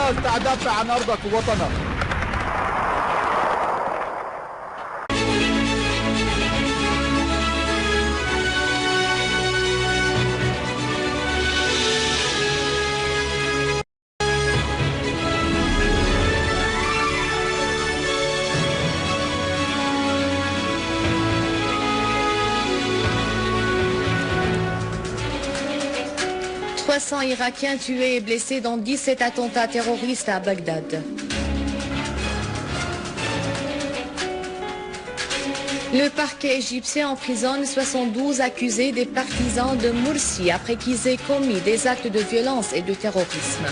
خلاص دافع عن أرضك ووطنك. Irakiens tués et blessés dans 17 attentats terroristes à Bagdad. Le parquet égyptien emprisonne 72 accusés des partisans de Morsi après qu'ils aient commis des actes de violence et de terrorisme.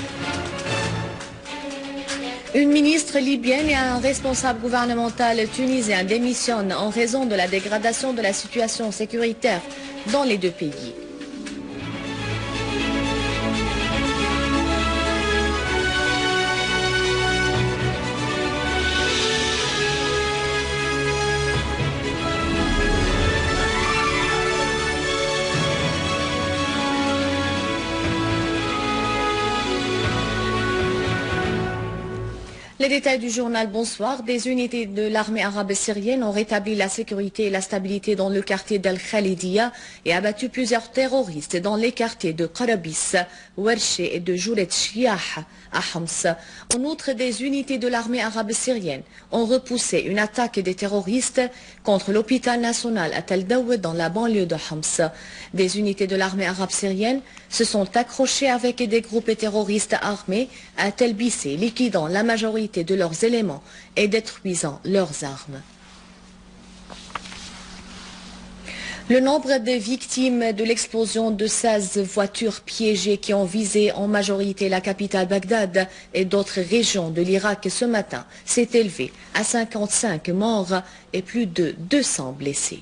Une ministre libyenne et un responsable gouvernemental tunisien démissionnent en raison de la dégradation de la situation sécuritaire dans les deux pays. Les détails du journal, bonsoir. Des unités de l'armée arabe syrienne ont rétabli la sécurité et la stabilité dans le quartier d'Al-Khalidia et abattu plusieurs terroristes dans les quartiers de Qarabis, Werche et de Jouret Shiah à Homs. En outre, des unités de l'armée arabe syrienne ont repoussé une attaque des terroristes contre l'hôpital national à Tel Daoud dans la banlieue de Homs. Des unités de l'armée arabe syrienne se sont accrochées avec des groupes terroristes armés à Tel Bissé, liquidant la majorité de leurs éléments et détruisant leurs armes. Le nombre de victimes de l'explosion de 16 voitures piégées qui ont visé en majorité la capitale Bagdad et d'autres régions de l'Irak ce matin s'est élevé à 55 morts et plus de 200 blessés.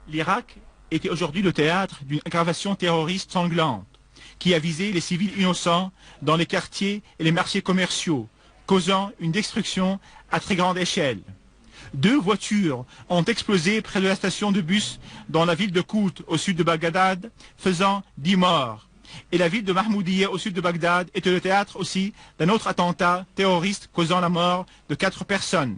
L'Irak était aujourd'hui le théâtre d'une aggravation terroriste sanglante qui a visé les civils innocents dans les quartiers et les marchés commerciaux, causant une destruction à très grande échelle. 2 voitures ont explosé près de la station de bus dans la ville de Kout, au sud de Bagdad, faisant 10 morts. Et la ville de Mahmoudiyeh, au sud de Bagdad, était le théâtre aussi d'un autre attentat terroriste causant la mort de 4 personnes.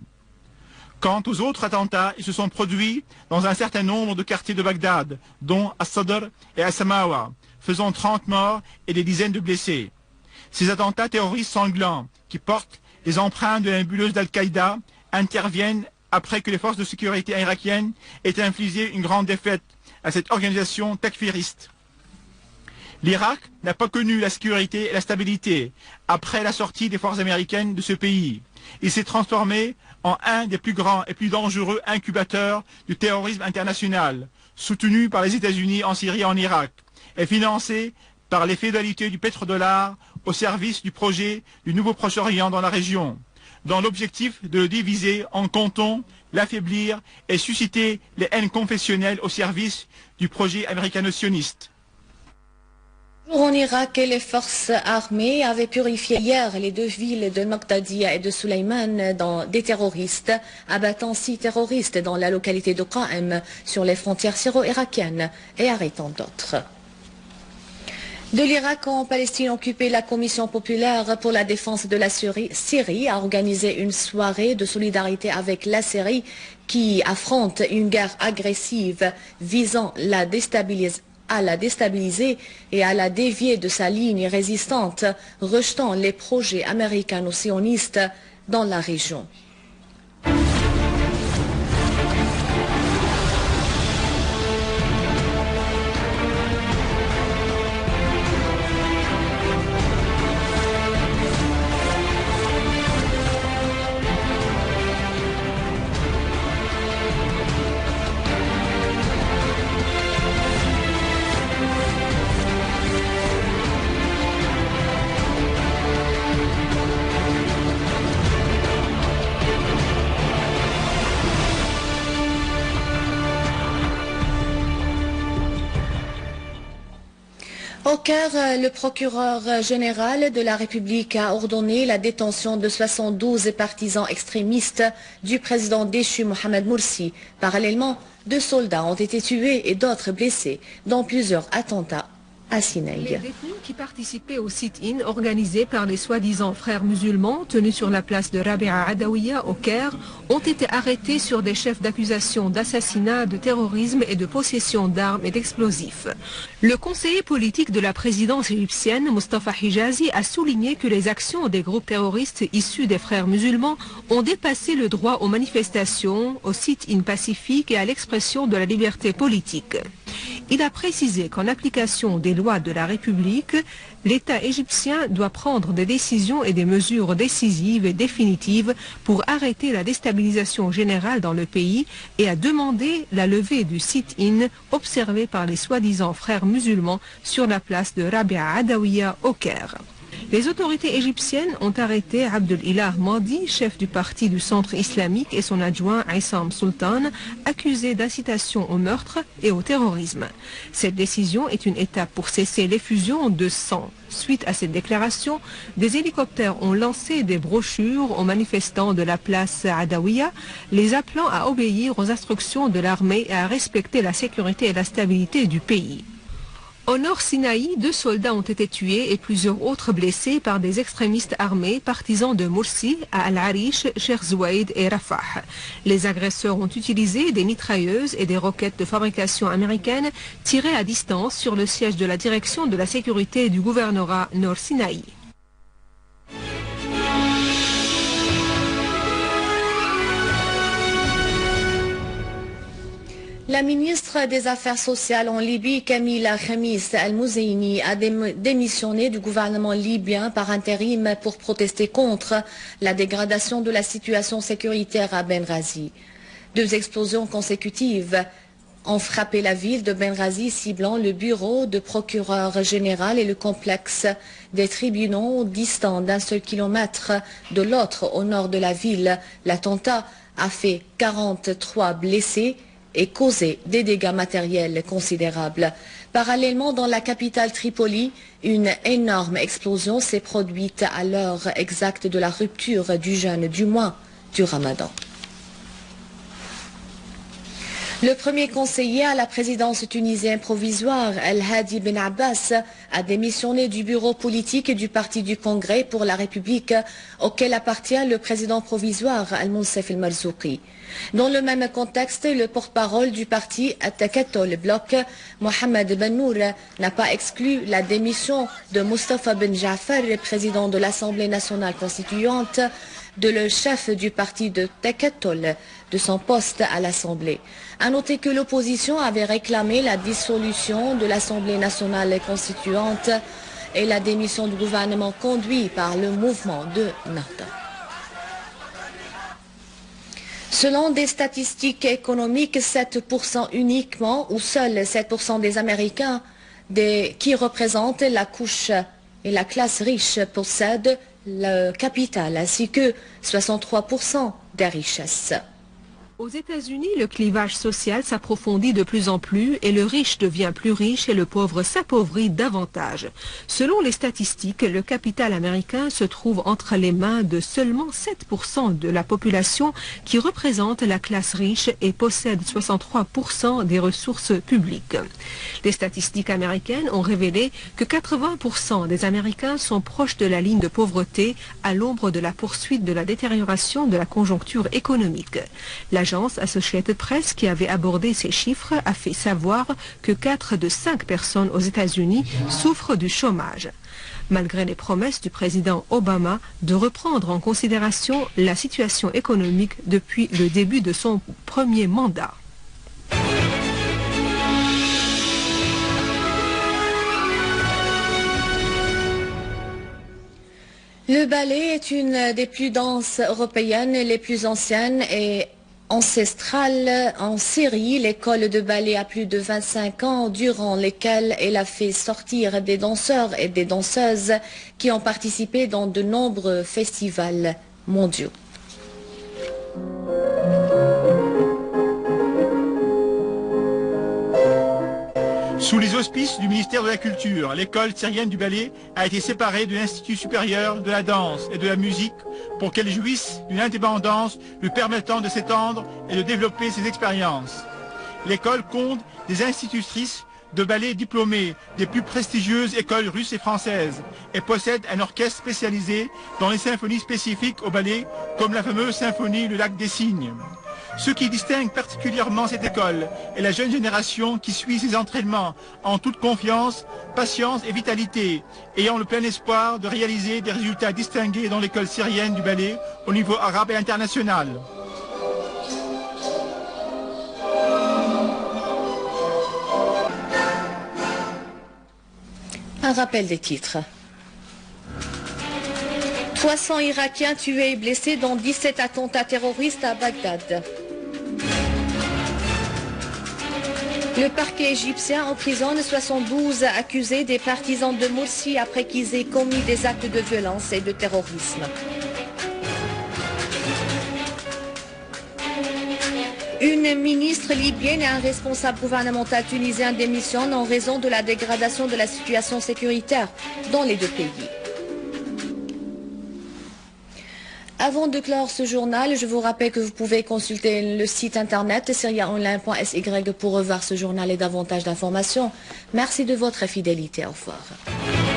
Quant aux autres attentats, ils se sont produits dans un certain nombre de quartiers de Bagdad, dont As-Sadr et As-Samawa, faisant 30 morts et des dizaines de blessés. Ces attentats terroristes sanglants, qui portent les empreintes de la nébuleuse d'Al-Qaïda, interviennent après que les forces de sécurité irakiennes aient infligé une grande défaite à cette organisation takfiriste. L'Irak n'a pas connu la sécurité et la stabilité après la sortie des forces américaines de ce pays. Il s'est transformé en un des plus grands et plus dangereux incubateurs du terrorisme international, soutenu par les États-Unis en Syrie et en Irak, et financé par les féodalités du pétrodollar au service du projet du nouveau Proche-Orient dans la région, dans l'objectif de le diviser en cantons, l'affaiblir et susciter les haines confessionnelles au service du projet américano-sioniste. En Irak, les forces armées avaient purifié hier les 2 villes de Naqtadia et de Sulayman des terroristes, abattant 6 terroristes dans la localité de Qa'em sur les frontières syro-irakiennes et arrêtant d'autres. De l'Irak en Palestine occupée, la Commission populaire pour la défense de la Syrie a organisé une soirée de solidarité avec la Syrie qui affronte une guerre agressive visant à la déstabiliser et à la dévier de sa ligne résistante, rejetant les projets américano-sionistes dans la région. Au Caire, le procureur général de la République a ordonné la détention de 72 partisans extrémistes du président déchu Mohamed Morsi. Parallèlement, 2 soldats ont été tués et d'autres blessés dans plusieurs attentats à Sinaï. Les détenus qui participaient au sit-in organisé par les soi-disant frères musulmans tenus sur la place de Rabia Adawiya au Caire ont été arrêtés sur des chefs d'accusation d'assassinat, de terrorisme et de possession d'armes et d'explosifs. Le conseiller politique de la présidence égyptienne, Mustafa Hijazi, a souligné que les actions des groupes terroristes issus des frères musulmans ont dépassé le droit aux manifestations, au sit-in pacifique et à l'expression de la liberté politique. Il a précisé qu'en application des lois de la République, l'État égyptien doit prendre des décisions et des mesures décisives et définitives pour arrêter la déstabilisation générale dans le pays et a demandé la levée du sit-in observé par les soi-disant frères musulmans sur la place de Rabia Adawiya au Caire. Les autorités égyptiennes ont arrêté Abdel Ilah Mahdi, chef du parti du centre islamique, et son adjoint Aissam Sultan, accusés d'incitation au meurtre et au terrorisme. Cette décision est une étape pour cesser l'effusion de sang. Suite à cette déclaration, des hélicoptères ont lancé des brochures aux manifestants de la place Adawiya, les appelant à obéir aux instructions de l'armée et à respecter la sécurité et la stabilité du pays. Au nord Sinaï, 2 soldats ont été tués et plusieurs autres blessés par des extrémistes armés partisans de Morsi à Al-Arish, Sheikh Zouaïd et Rafah. Les agresseurs ont utilisé des mitrailleuses et des roquettes de fabrication américaine tirées à distance sur le siège de la direction de la sécurité du gouvernorat Nord Sinaï. La ministre des Affaires sociales en Libye, Kamila Khamis Al-Mouzaini, a démissionné du gouvernement libyen par intérim pour protester contre la dégradation de la situation sécuritaire à Benghazi. 2 explosions consécutives ont frappé la ville de Benghazi, ciblant le bureau de procureur général et le complexe des tribunaux distants d'1 seul kilomètre de l'autre au nord de la ville. L'attentat a fait 43 blessés et causé des dégâts matériels considérables. Parallèlement, dans la capitale Tripoli, une énorme explosion s'est produite à l'heure exacte de la rupture du jeûne du mois du Ramadan. Le premier conseiller à la présidence tunisienne provisoire, El-Hadi Ben Abbas, a démissionné du bureau politique du Parti du Congrès pour la République, auquel appartient le président provisoire, Al-Mounsef El-Marzouki. Dans le même contexte, le porte-parole du parti At-Takato, bloc, Mohamed Ben Nour, n'a pas exclu la démission de Mustafa Ben Ja'far, président de l'Assemblée nationale constituante, de le chef du parti de Tekatol, de son poste à l'Assemblée. À noter que l'opposition avait réclamé la dissolution de l'Assemblée nationale constituante et la démission du gouvernement conduit par le mouvement de Nahda. Selon des statistiques économiques, 7% uniquement, ou seuls 7% des Américains qui représentent la couche et la classe riche possèdent le capital, ainsi que 63% des richesses. Aux États-Unis, le clivage social s'approfondit de plus en plus et le riche devient plus riche et le pauvre s'appauvrit davantage. Selon les statistiques, le capital américain se trouve entre les mains de seulement 7% de la population qui représente la classe riche et possède 63% des ressources publiques. Les statistiques américaines ont révélé que 80% des Américains sont proches de la ligne de pauvreté à l'ombre de la poursuite de la détérioration de la conjoncture économique. L'agence Associated Press, qui avait abordé ces chiffres, a fait savoir que 4 de 5 personnes aux États-Unis souffrent du chômage. Malgré les promesses du président Obama de reprendre en considération la situation économique depuis le début de son premier mandat. Le ballet est une des plus danses européennes, les plus anciennes et ancestrale en Syrie. L'école de ballet a plus de 25 ans, durant lesquels elle a fait sortir des danseurs et des danseuses qui ont participé dans de nombreux festivals mondiaux. Sous les auspices du ministère de la Culture, l'école syrienne du ballet a été séparée de l'Institut supérieur de la danse et de la musique pour qu'elle jouisse d'une indépendance lui permettant de s'étendre et de développer ses expériences. L'école compte des institutrices de ballets diplômés des plus prestigieuses écoles russes et françaises et possède un orchestre spécialisé dans les symphonies spécifiques au ballet, comme la fameuse symphonie Le Lac des Cygnes. Ce qui distingue particulièrement cette école est la jeune génération qui suit ses entraînements en toute confiance, patience et vitalité, ayant le plein espoir de réaliser des résultats distingués dans l'école syrienne du ballet au niveau arabe et international. Un rappel des titres. 300 Irakiens tués et blessés dans 17 attentats terroristes à Bagdad. Le parquet égyptien emprisonne 72 accusés des partisans de Morsi après qu'ils aient commis des actes de violence et de terrorisme. Une ministre libyenne et un responsable gouvernemental tunisien démissionnent en raison de la dégradation de la situation sécuritaire dans les deux pays. Avant de clore ce journal, je vous rappelle que vous pouvez consulter le site internet syriaonline.sy pour revoir ce journal et davantage d'informations. Merci de votre fidélité. Au revoir.